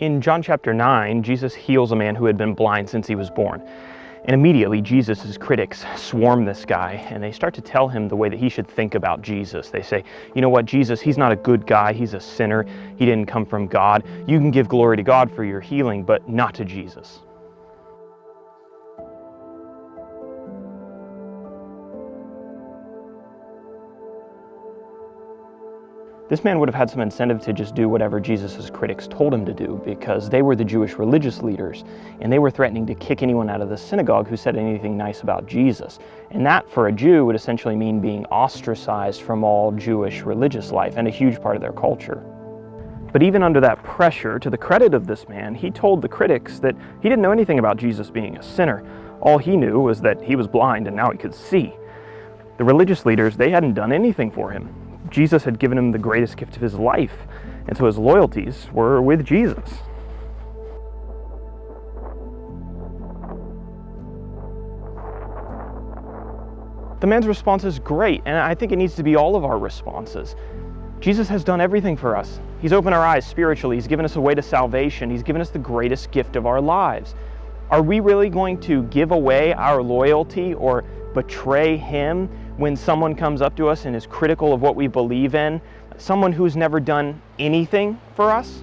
In John chapter 9, Jesus heals a man who had been blind since he was born. And immediately, Jesus' critics swarm this guy, and they start to tell him the way that he should think about Jesus. They say, you know what, Jesus, he's not a good guy, he's a sinner, he didn't come from God. You can give glory to God for your healing, but not to Jesus. This man would have had some incentive to just do whatever Jesus' critics told him to do, because they were the Jewish religious leaders, and they were threatening to kick anyone out of the synagogue who said anything nice about Jesus. And that, for a Jew, would essentially mean being ostracized from all Jewish religious life and a huge part of their culture. But even under that pressure, to the credit of this man, he told the critics that he didn't know anything about Jesus being a sinner. All he knew was that he was blind and now he could see. The religious leaders, they hadn't done anything for him. Jesus had given him the greatest gift of his life, and so his loyalties were with Jesus. The man's response is great, and I think it needs to be all of our responses. Jesus has done everything for us. He's opened our eyes spiritually. He's given us a way to salvation. He's given us the greatest gift of our lives. Are we really going to give away our loyalty or betray him when someone comes up to us and is critical of what we believe in, someone who's never done anything for us?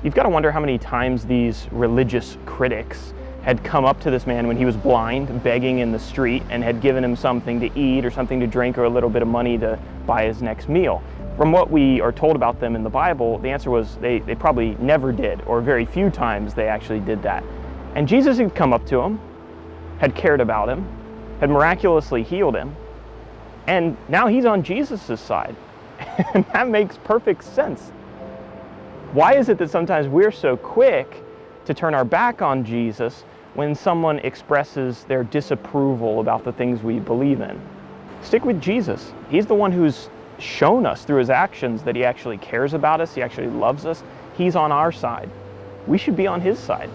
You've got to wonder how many times these religious critics had come up to this man when he was blind, begging in the street, and had given him something to eat or something to drink or a little bit of money to buy his next meal. From what we are told about them in the Bible, the answer was they probably never did, or very few times they actually did that. And Jesus had come up to him, had cared about him, had miraculously healed him, and now he's on Jesus' side. And that makes perfect sense. Why is it that sometimes we're so quick to turn our back on Jesus when someone expresses their disapproval about the things we believe in? Stick with Jesus. He's the one who's shown us through his actions that he actually cares about us, he actually loves us. He's on our side. We should be on his side.